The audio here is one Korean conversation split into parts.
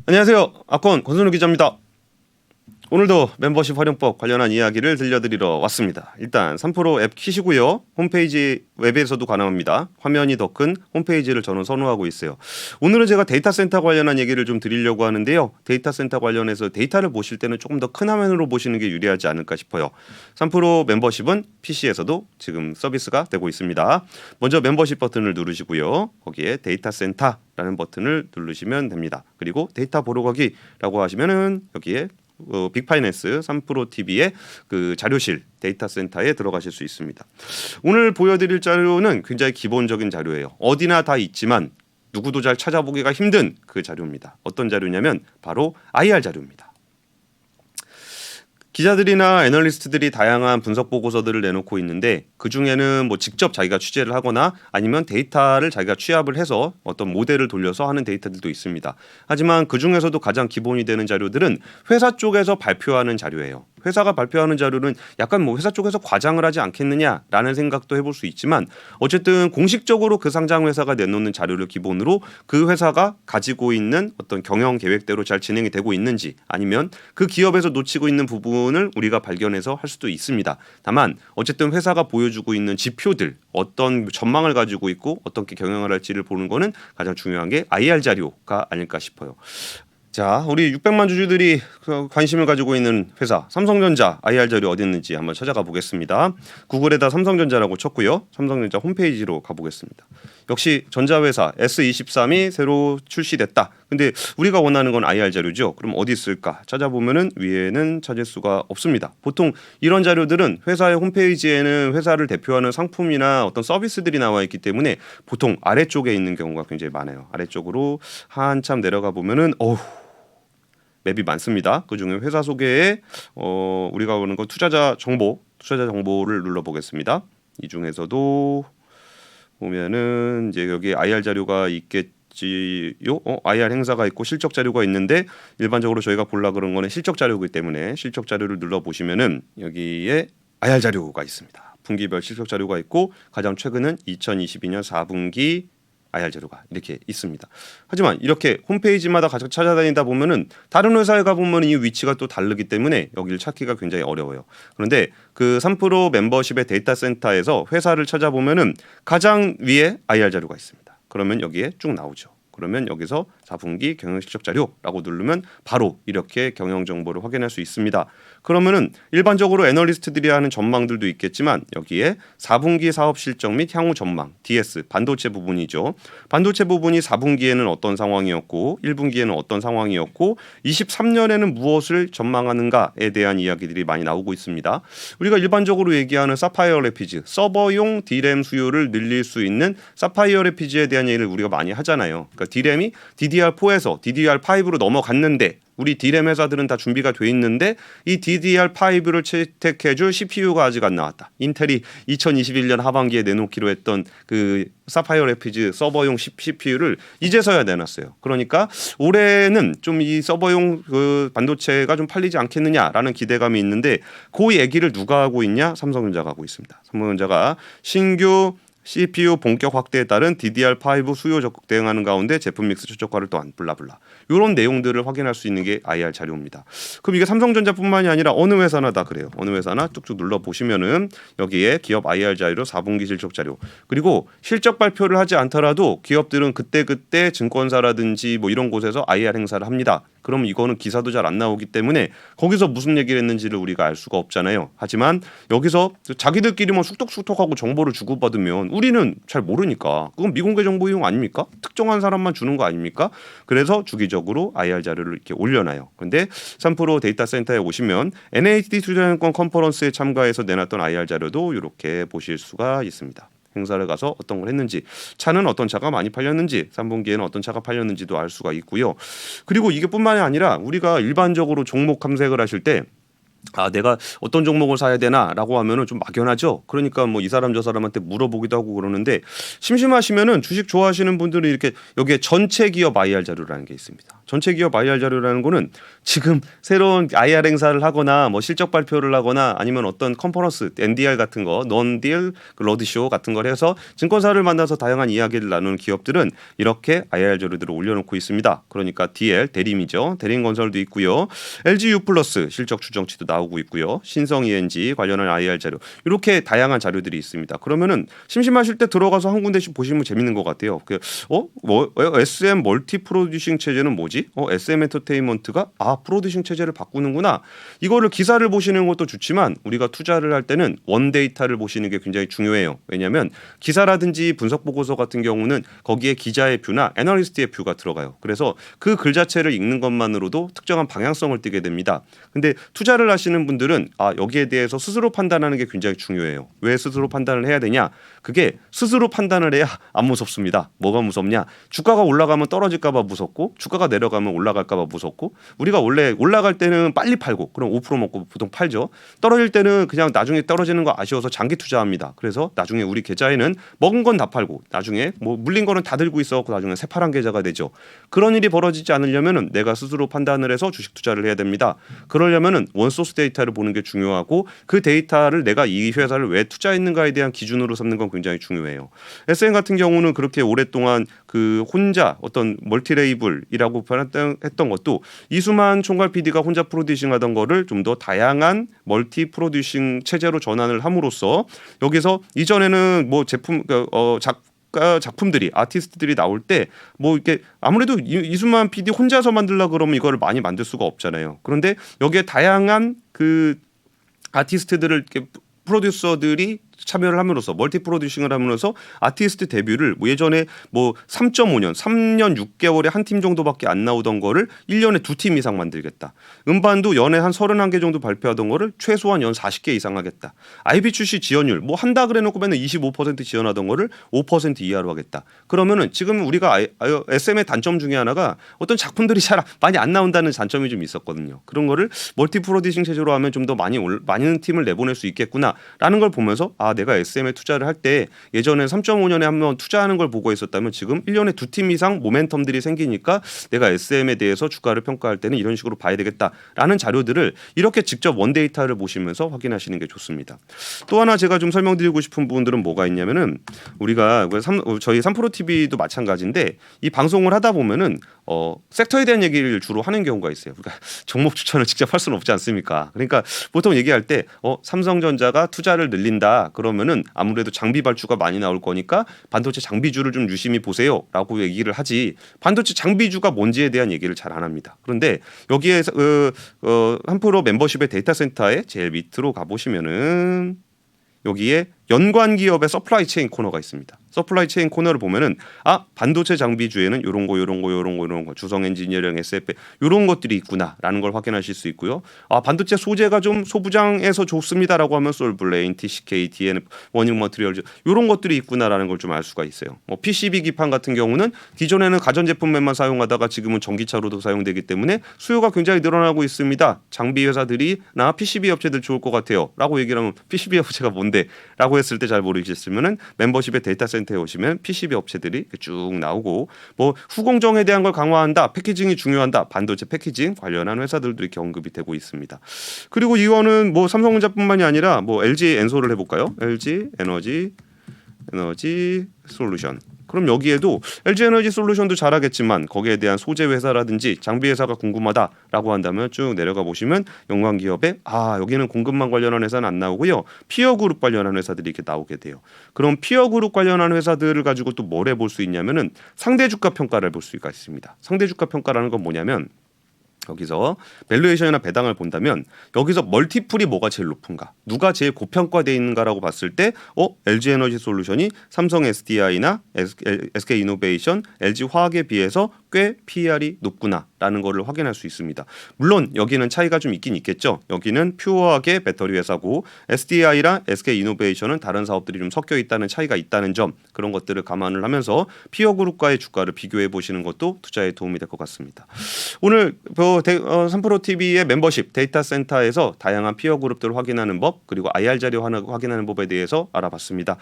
안녕하세요. 아콘 권순우 기자입니다. 오늘도 멤버십 활용법 관련한 이야기를 들려드리러 왔습니다. 일단 3프로 앱 키시고요. 홈페이지 웹에서도 가능합니다. 화면이 더 큰 홈페이지를 저는 선호하고 있어요. 오늘은 제가 데이터 센터 관련한 얘기를 좀 드리려고 하는데요. 데이터 센터 관련해서 데이터를 보실 때는 조금 더 큰 화면으로 보시는 게 유리하지 않을까 싶어요. 3프로 멤버십은 PC에서도 지금 서비스가 되고 있습니다. 먼저 멤버십 버튼을 누르시고요. 거기에 데이터 센터라는 버튼을 누르시면 됩니다. 그리고 데이터 보러 가기라고 하시면은 여기에 빅파이낸스 3프로 TV의 그 자료실 데이터 센터에 들어가실 수 있습니다. 오늘 보여드릴 자료는 굉장히 기본적인 자료예요. 어디나 다 있지만 누구도 잘 찾아보기가 힘든 그 자료입니다. 어떤 자료냐면 바로 IR 자료입니다. 기자들이나 애널리스트들이 다양한 분석 보고서들을 내놓고 있는데 그 중에는 뭐 직접 자기가 취재를 하거나 아니면 데이터를 자기가 취합을 해서 어떤 모델을 돌려서 하는 데이터들도 있습니다. 하지만 그 중에서도 가장 기본이 되는 자료들은 회사 쪽에서 발표하는 자료예요. 회사가 발표하는 자료는 약간 뭐 회사 쪽에서 과장을 하지 않겠느냐라는 생각도 해볼 수 있지만 어쨌든 공식적으로 그 상장 회사가 내놓는 자료를 기본으로 그 회사가 가지고 있는 어떤 경영 계획대로 잘 진행이 되고 있는지 아니면 그 기업에서 놓치고 있는 부분을 우리가 발견해서 할 수도 있습니다. 다만 어쨌든 회사가 보여주고 있는 지표들 어떤 전망을 가지고 있고 어떻게 경영을 할지를 보는 거는 가장 중요한 게 IR 자료가 아닐까 싶어요. 자, 우리 600만 주주들이 관심을 가지고 있는 회사 삼성전자 IR 자료 어디 있는지 한번 찾아가 보겠습니다. 구글에다 삼성전자라고 쳤고요. 삼성전자 홈페이지로 가보겠습니다. 역시 전자회사 S23이 새로 출시됐다. 근데 우리가 원하는 건 IR 자료죠. 그럼 어디 있을까? 찾아보면은 위에는 찾을 수가 없습니다. 보통 이런 자료들은 회사의 홈페이지에는 회사를 대표하는 상품이나 어떤 서비스들이 나와 있기 때문에 보통 아래쪽에 있는 경우가 굉장히 많아요. 아래쪽으로 한참 내려가 보면은 맵이 많습니다. 그중에 회사 소개에 우리가 보는 건 투자자 정보를 눌러보겠습니다. 이 중에서도 보면은 이제 여기 IR 자료가 있겠지요. IR 행사가 있고 실적 자료가 있는데 일반적으로 저희가 보려 그런 거는 실적 자료이기 때문에 실적 자료를 눌러 보시면은 여기에 IR 자료가 있습니다. 분기별 실적 자료가 있고 가장 최근은 2022년 4분기 IR 자료가 이렇게 있습니다. 하지만 이렇게 홈페이지마다 가서 찾아다니다 보면은 다른 회사에 가보면 이 위치가 또 다르기 때문에 여기를 찾기가 굉장히 어려워요. 그런데 그 3프로 멤버십의 데이터 센터에서 회사를 찾아보면은 가장 위에 IR 자료가 있습니다. 그러면 여기에 쭉 나오죠. 그러면 여기서 4분기 경영실적 자료라고 누르면 바로 이렇게 경영 정보를 확인할 수 있습니다. 그러면은 일반적으로 애널리스트들이 하는 전망들도 있겠지만 여기에 4분기 사업 실적 및 향후 전망, DS 반도체 부분이죠. 반도체 부분이 4분기에는 어떤 상황이었고 1분기에는 어떤 상황이었고 23년에는 무엇을 전망하는가에 대한 이야기들이 많이 나오고 있습니다. 우리가 일반적으로 얘기하는 사파이어 래피즈, 서버용 D램 수요를 늘릴 수 있는 사파이어 래피즈에 대한 얘기를 우리가 많이 하잖아요. 그러니까 D램이 DDR4에서 DDR5로 넘어갔는데 우리 D램 회사들은 다 준비가 돼 있는데 이 DDR5를 채택해줄 CPU가 아직 안 나왔다. 인텔이 2021년 하반기에 내놓기로 했던 그 사파이어 래피즈 서버용 CPU를 이제서야 내놨어요. 그러니까 올해는 좀 이 서버용 그 반도체가 좀 팔리지 않겠느냐라는 기대감이 있는데 그 얘기를 누가 하고 있냐? 삼성전자가 하고 있습니다. 삼성전자가 신규 CPU 본격 확대에 따른 DDR5 수요 적극 대응하는 가운데 제품 믹스 최적화를 또한 블라블라 이런 내용들을 확인할 수 있는 게 IR 자료입니다. 그럼 이게 삼성전자뿐만이 아니라 어느 회사나 다 그래요. 어느 회사나 뚝뚝 눌러 보시면은 여기에 기업 IR 자료, 4분기 실적 자료 그리고 실적 발표를 하지 않더라도 기업들은 그때 증권사라든지 뭐 이런 곳에서 IR 행사를 합니다. 그럼 이거는 기사도 잘 안 나오기 때문에 거기서 무슨 얘기를 했는지를 우리가 알 수가 없잖아요. 하지만 여기서 자기들끼리만 쑥덕쑥덕하고 정보를 주고받으면 우리는 잘 모르니까 그건 미공개 정보 이용 아닙니까? 특정한 사람만 주는 거 아닙니까? 그래서 주기적으로 IR 자료를 이렇게 올려놔요. 근데 3프로 데이터 센터에 오시면 NHT 투자증권 컨퍼런스에 참가해서 내놨던 IR 자료도 이렇게 보실 수가 있습니다. 행사를 가서 어떤 걸 했는지 차는 어떤 차가 많이 팔렸는지 3분기에는 어떤 차가 팔렸는지도 알 수가 있고요. 그리고 이게 뿐만이 아니라 우리가 일반적으로 종목 탐색을 하실 때 내가 어떤 종목을 사야 되나라고 하면은 좀 막연하죠. 그러니까 뭐 이 사람 저 사람한테 물어보기도 하고 그러는데 심심하시면은 주식 좋아하시는 분들은 이렇게 여기에 전체 기업 IR 자료라는 게 있습니다. 전체 기업 IR 자료라는 거는 지금 새로운 IR 행사를 하거나 뭐 실적 발표를 하거나 아니면 어떤 컨퍼런스, NDR 같은 거, non-deal 로드쇼 같은 걸 해서 증권사를 만나서 다양한 이야기를 나누는 기업들은 이렇게 IR 자료들을 올려놓고 있습니다. 그러니까 DL 대림이죠. 대림건설도 있고요. LGU 플러스 실적 추정치도 나오고 있고요. 신성 ENG 관련한 IR 자료 이렇게 다양한 자료들이 있습니다. 그러면은 심심하실 때 들어가서 한 군데씩 보시면 재밌는 것 같아요. SM 멀티 프로듀싱 체제는 뭐지? SM 엔터테인먼트가 프로듀싱 체제를 바꾸는구나. 이거를 기사를 보시는 것도 좋지만 우리가 투자를 할 때는 원데이터를 보시는 게 굉장히 중요해요. 왜냐하면 기사라든지 분석 보고서 같은 경우는 거기에 기자의 뷰나 애널리스트의 뷰가 들어가요. 그래서 그 글 자체를 읽는 것만으로도 특정한 방향성을 띠게 됩니다. 근데 투자를 하시는 분들은 여기에 대해서 스스로 판단하는 게 굉장히 중요해요. 왜 스스로 판단을 해야 되냐? 그게 스스로 판단을 해야 안 무섭습니다. 뭐가 무섭냐? 주가가 올라가면 떨어질까 봐 무섭고 주가가 내려가면 올라갈까 봐 무섭고 우리가 원래 올라갈 때는 빨리 팔고 그럼 5% 먹고 보통 팔죠. 떨어질 때는 그냥 나중에 떨어지는 거 아쉬워서 장기 투자합니다. 그래서 나중에 우리 계좌에는 먹은 건 다 팔고 나중에 뭐 물린 거는 다 들고 있어갖고 나중에 새파란 계좌가 되죠. 그런 일이 벌어지지 않으려면은 내가 스스로 판단을 해서 주식 투자를 해야 됩니다. 그러려면은 원소스 데이터를 보는 게 중요하고 그 데이터를 내가 이 회사를 왜 투자했는가에 대한 기준으로 삼는 건 굉장히 중요해요. SM 같은 경우는 그렇게 오랫동안 그 혼자 어떤 멀티레이블이라고 했던 것도 이수만 총괄 PD가 혼자 프로듀싱하던 거를 좀 더 다양한 멀티 프로듀싱 체제로 전환을 함으로써 여기서 이전에는 뭐 제품 작품들이 아티스트들이 나올 때 뭐 이렇게 아무래도 이수만 PD 혼자서 만들려 그러면 이거를 많이 만들 수가 없잖아요. 그런데 여기에 다양한 그 아티스트들을 이렇게 프로듀서들이 참여를 함으로써 멀티 프로듀싱을 함으로써 아티스트 데뷔를 예전에 3.5년, 3년 6개월에 한 팀 정도밖에 안 나오던 거를 1년에 2팀 이상 만들겠다. 음반도 연에 한 31개 정도 발표하던 거를 최소한 연 40개 이상 하겠다. IB 출시 지원율 한다 그래놓고 맨날 25% 지원하던 거를 5% 이하로 하겠다. 그러면은 지금 우리가 SM의 단점 중에 하나가 어떤 작품들이 잘 많이 안 나온다는 단점이 좀 있었거든요. 그런 거를 멀티 프로듀싱 체제로 하면 좀 더 많은 팀을 내보낼 수 있겠구나라는 걸 보면서 내가 SM에 투자를 할 때 예전에 3.5년에 한번 투자하는 걸 보고 있었다면 지금 1년에 2팀 이상 모멘텀들이 생기니까 내가 SM에 대해서 주가를 평가할 때는 이런 식으로 봐야 되겠다라는 자료들을 이렇게 직접 원데이터를 보시면서 확인하시는 게 좋습니다. 또 하나 제가 좀 설명드리고 싶은 부분들은 뭐가 있냐면은 우리가 저희 3프로TV도 마찬가지인데 이 방송을 하다 보면은 섹터에 대한 얘기를 주로 하는 경우가 있어요. 그러니까 종목 추천을 직접 할 수는 없지 않습니까? 그러니까 보통 얘기할 때 삼성전자가 투자를 늘린다 그러면은 아무래도 장비 발주가 많이 나올 거니까 반도체 장비주를 좀 유심히 보세요라고 얘기를 하지 반도체 장비주가 뭔지에 대한 얘기를 잘 안 합니다. 그런데 여기에 한프로 멤버십의 데이터 센터에 제일 밑으로 가보시면은 여기에 연관 기업의 서플라이 체인 코너가 있습니다. 서플라이 체인 코너를 보면은 반도체 장비주에는 요런 거 주성 엔지니어링 SF 요런 것들이 있구나라는 걸 확인하실 수 있고요. 반도체 소재가 좀 소부장에서 좋습니다라고 하면 솔블레인, TCK, DN, 워닝 머티리얼즈 요런 것들이 있구나라는 걸 좀 알 수가 있어요. PCB 기판 같은 경우는 기존에는 가전제품에만 사용하다가 지금은 전기차로도 사용되기 때문에 수요가 굉장히 늘어나고 있습니다. 장비 회사들이나 PCB 업체들 좋을 것 같아요라고 얘기를 하면 PCB 업체가 뭔데라고 했을 때 잘 모르겠으면은 멤버십의 데이터 센터에 오시면 PCB 업체들이 쭉 나오고 후공정에 대한 걸 강화한다, 패키징이 중요한다, 반도체 패키징 관련한 회사들도 이렇게 언급이 되고 있습니다. 그리고 이거는 삼성전자뿐만이 아니라 LG 엔솔을 해볼까요? LG 에너지 솔루션. 그럼 여기에도 LG 에너지 솔루션도 잘하겠지만 거기에 대한 소재 회사라든지 장비 회사가 궁금하다라고 한다면 쭉 내려가 보시면 연관 기업에 여기는 공급망 관련한 회사는 안 나오고요. 피어 그룹 관련한 회사들이 이렇게 나오게 돼요. 그럼 피어 그룹 관련한 회사들을 가지고 또 뭘 해볼 수 있냐면은 상대 주가 평가를 볼 수가 있습니다. 상대 주가 평가라는 건 뭐냐면 여기서 밸류에이션이나 배당을 본다면 여기서 멀티플이 뭐가 제일 높은가, 누가 제일 고평가되어 있는가라고 봤을 때 LG 에너지 솔루션이 삼성 SDI나 SK 이노베이션, LG 화학에 비해서 꽤 PER이 높구나라는 거를 확인할 수 있습니다. 물론 여기는 차이가 좀 있긴 있겠죠. 여기는 퓨어하게 배터리 회사고 SDI랑 SK 이노베이션은 다른 사업들이 좀 섞여 있다는 차이가 있다는 점, 그런 것들을 감안을 하면서 피어 그룹과의 주가를 비교해 보시는 것도 투자에 도움이 될 것 같습니다. 오늘 3프로TV의 멤버십 데이터 센터에서 다양한 피어 그룹들을 확인하는 법, 그리고 IR 자료 확인하는 법에 대해서 알아봤습니다.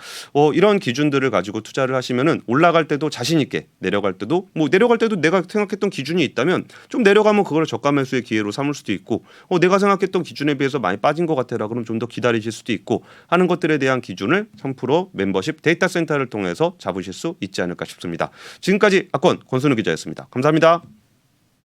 이런 기준들을 가지고 투자를 하시면은 올라갈 때도 자신 있게, 내려갈 때도 그래도 내가 생각했던 기준이 있다면 좀 내려가면 그걸 저가 매수의 기회로 삼을 수도 있고 내가 생각했던 기준에 비해서 많이 빠진 것 같아라 그럼 좀 더 기다리실 수도 있고 하는 것들에 대한 기준을 3프로 멤버십 데이터 센터를 통해서 잡으실 수 있지 않을까 싶습니다. 지금까지 아건 권순우 기자였습니다. 감사합니다.